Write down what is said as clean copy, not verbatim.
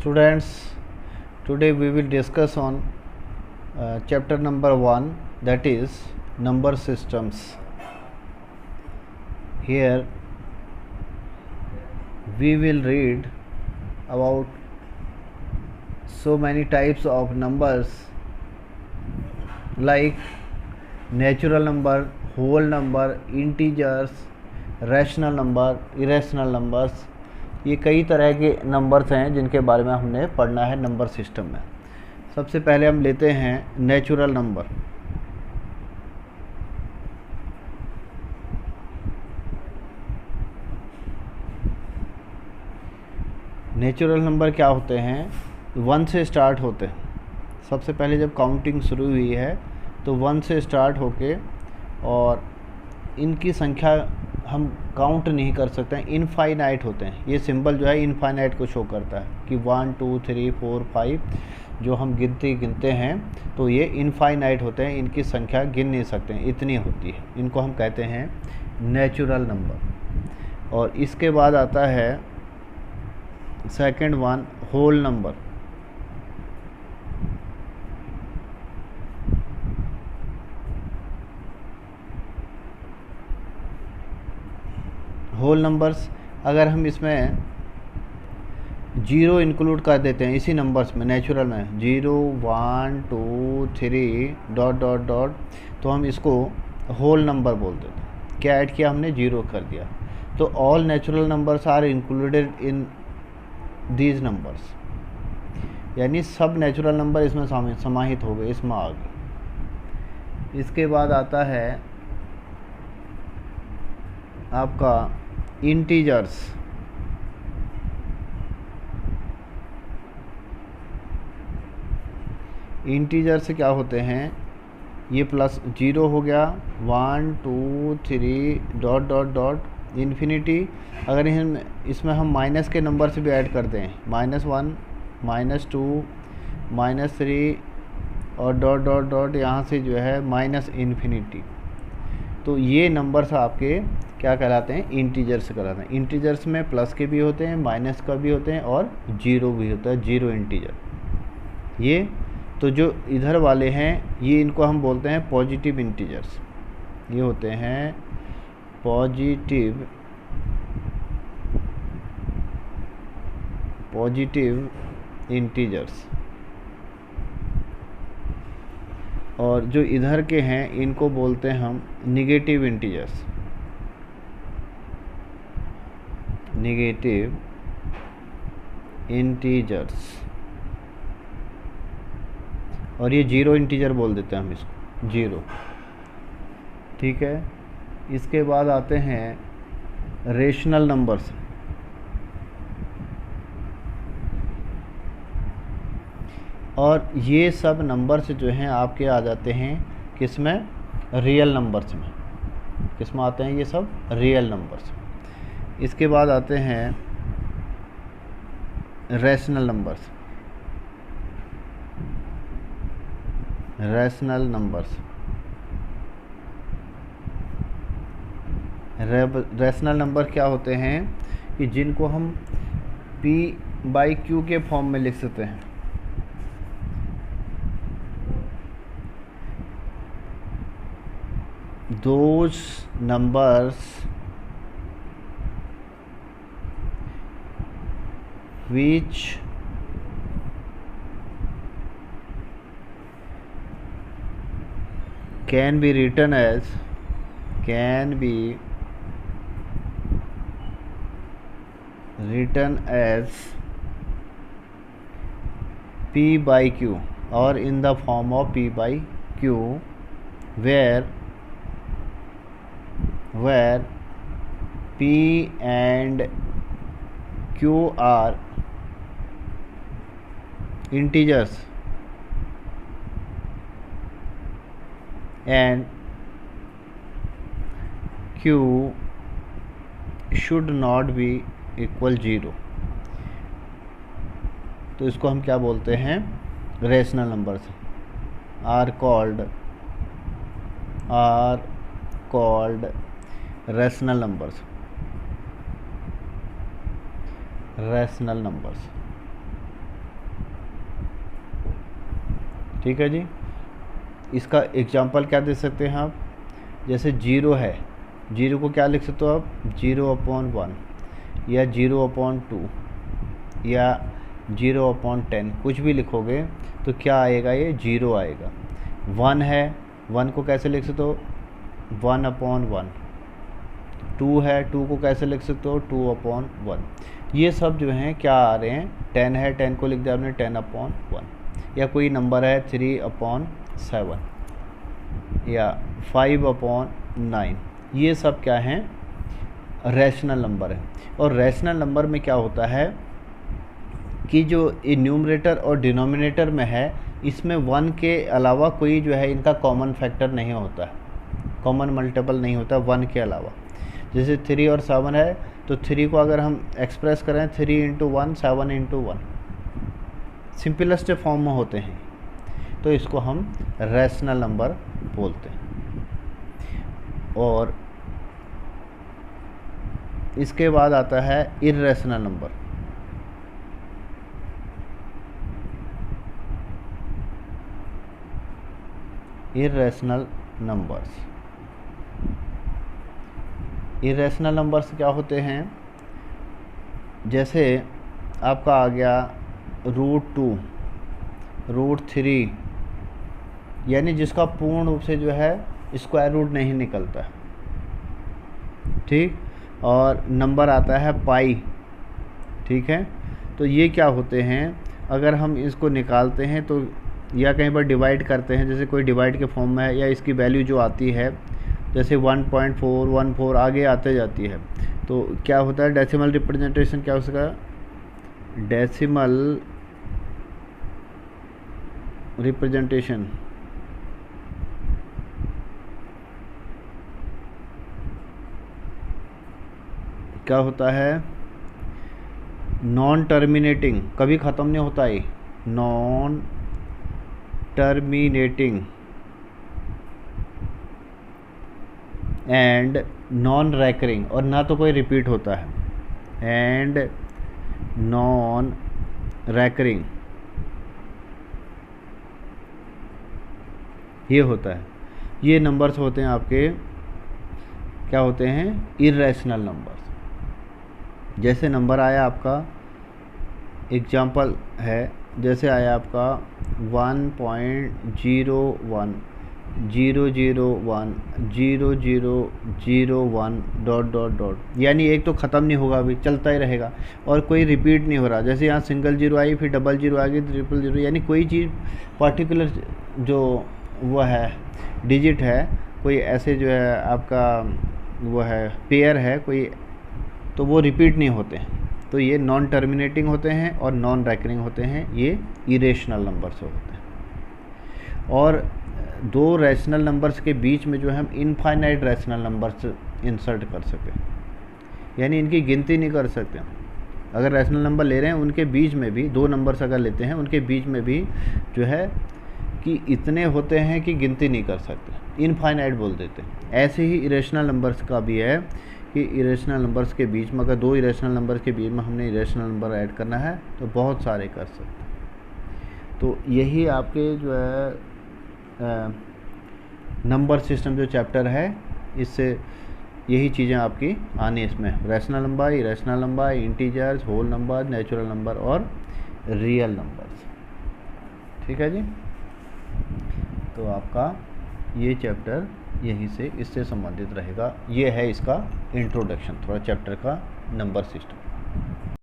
Students, today we will discuss on chapter number 1, that is number systems. Here we will read about so many types of numbers like natural number, whole number, integers, rational number, irrational numbers, ये कई तरह के numbers हैं जिनके बारे में हमने पढ़ना है नंबर सिस्टम में। सबसे पहले हम लेते हैं नेचुरल नंबर। नेचुरल नंबर क्या होते हैं? 1 से स्टार्ट होते हैं। सबसे पहले जब काउंटिंग शुरू हुई है तो 1 से स्टार्ट होके, और इनकी संख्या हम काउंट नहीं कर सकते हैं, इनफाइनाइट होते हैं। ये सिंबल जो है इनफाइनाइट को शो करता है कि 1 2 3 4 5 जो हम गिनते हैं तो ये इनफाइनाइट होते हैं, इनकी संख्या गिन नहीं सकते हैं, इतनी होती है। इनको हम कहते हैं नेचुरल नंबर। और इसके बाद आता है second one, whole number. Whole numbers अगर हम इसमें जीरो इंक्लूड कर देते हैं इसी नंबर्स में, नेचुरल में 0 1 2 3 डॉट डॉट डॉट, तो हम इसको होल नंबर बोल देते हैं। क्या ऐड किया हमने? जीरो कर दिया। तो all natural numbers are included in these numbers, यानी सब नेचुरल नंबर इसमें समाहित हो गए, इसमें आ गए। इसके बाद आता है आपका इंटीजर्स। इंटीजर्स क्या होते हैं? ये प्लस जीरो हो गया, 1 2 3 डॉट डॉट डॉट इन्फिनिटी। अगर इसमें हम माइनस के नंबर से भी ऐड कर दें, -1 -2 -3 और डॉट डॉट डॉट, यहाँ से जो है माइनस इन्फिनिटी, तो ये नंबर्स आपके क्या कहलाते हैं? इंटीजर्स कहलाते हैं। इंटीजर्स में प्लस के भी होते हैं, माइनस का भी होते हैं और जीरो भी होता है, जीरो इंटीजर। ये तो जो इधर वाले हैं ये इनको हम बोलते हैं पॉजिटिव इंटीजर्स। ये होते हैं पॉजिटिव इंटीजर्स। और जो इधर के हैं इनको बोलते हैं हम निगेटिव इंटीजर्स। Negative integers. और ये जीरो इंटीजर बोल देते हैं हम इसको, जीरो। ठीक है। इसके बाद आते हैं रेशनल नंबर्स। और ये सब नंबर्स जो हैं आपके आ जाते हैं किसमें? रियल नंबर्स में। किसमें आते हैं ये सब? Real numbers. इसके बाद आते हैं rational numbers. Rational numbers, rational number क्या होते हैं कि जिनको हम p/q के फॉर्म में लिख सकते हैं। those numbers which can be written as p/q or in the form of p/q, where p and q are integers and q should not be equal 0। तो इसको हम क्या बोलते हैं? Rational numbers. Are called rational numbers. Rational numbers. ठीक है जी। इसका example क्या दे सकते हैं आप, जैसे 0 है, 0 को क्या लिख सकते हो आप, 0/1 या 0/2 या 0/10, कुछ भी लिखोगे तो क्या आएगा, ये 0 आएगा। 1 है, 1 को कैसे लिख सकते हो, 1/1। 2 है, 2 को कैसे लिख सकते हो, 2/1। ये सब जो हैं क्या आ रहे हैं, 10 है, 10 को लिख दिया आपने 10/1, या कोई नंबर है 3/7 या 5/9, ये सब क्या हैं, रैशनल नंबर है। और रैशनल नंबर में क्या होता है कि जो न्यूमरेटर और डिनोमिनेटर में है, इसमें 1 के अलावा कोई जो है इनका कॉमन फैक्टर नहीं होता है, कॉमन मल्टीपल नहीं होता 1 के अलावा। जैसे 3 और 7 है, तो 3 को अगर हम एक्सप्रेस करें 3 × 1, 7 × 1, सिंपलेस्ट फॉर्म में होते हैं, तो इसको हम रैशनल नंबर बोलते हैं। और इसके बाद आता है irrational number. Irrational numbers, irrational numbers क्या होते हैं, जैसे आपका आ गया √2, √3, यानी जिसका पूर्ण रूप से जो है स्क्वायर रूट नहीं निकलता, ठीक। और नंबर आता है पाई, ठीक है। तो ये क्या होते हैं, अगर हम इसको निकालते हैं तो या कहीं पर डिवाइड करते हैं, जैसे कोई डिवाइड के फॉर्म में है, या इसकी वैल्यू जो आती है जैसे 1.414 आगे आते जाती है, तो क्या होता है, डेसिमल रिप्रेजेंटेशन क्या हो सका, डेसिमल रिप्रेजेंटेशन क्या होता है, नॉन टर्मिनेटिंग, कभी ख़त्म नहीं होता है, non terminating and non recurring, और ना तो कोई रिपीट होता है, एंड नॉन रैकरिंग, ये होता है। ये नंबर्स होते हैं आपके, क्या होते हैं, इर्रेशनल नंबर्स। जैसे नंबर आया आपका, एग्जाम्पल है, जैसे आया आपका 1.01 001 यानी एक तो ख़त्म नहीं होगा, अभी चलता ही रहेगा, और कोई रिपीट नहीं हो रहा। जैसे यहाँ सिंगल जीरो आई, फिर डबल जीरो आ गई, ट्रिपल जीरो, यानी कोई चीज़ पर्टिकुलर जो वो है डिजिट है, कोई ऐसे जो है आपका वो है पेयर है कोई, तो वो रिपीट नहीं होते हैं। तो ये नॉन टर्मिनेटिंग होते हैं और नॉन रैकरिंग होते हैं, ये इरेशनल नंबर्स होते हैं। और दो रैशनल नंबर्स के बीच में जो है हम इनफाइनाइट रैशनल नंबर्स इंसर्ट कर सकें, यानी इनकी गिनती नहीं कर सकते। अगर रैशनल नंबर ले रहे हैं उनके बीच में भी, दो नंबर्स अगर लेते हैं उनके बीच में भी जो है कि इतने होते हैं कि गिनती नहीं कर सकते, इनफाइनाइट बोल देते हैं। ऐसे ही इरेशनल नंबर्स का भी है कि इरेशनल नंबर्स के बीच में, अगर दो इरेशनल नंबर्स के बीच में हमने इरेशनल नंबर ऐड करना है तो बहुत सारे कर सकते हैं। तो यही आपके जो है नंबर सिस्टम जो चैप्टर है, इससे यही चीज़ें आपकी आनी इसमें, rational number, irrational number, integers, whole number, natural number और रियल नंबर्स। ठीक है जी। तो आपका ये चैप्टर यहीं से इससे संबंधित रहेगा। ये है इसका इंट्रोडक्शन, थोड़ा चैप्टर का नंबर सिस्टम।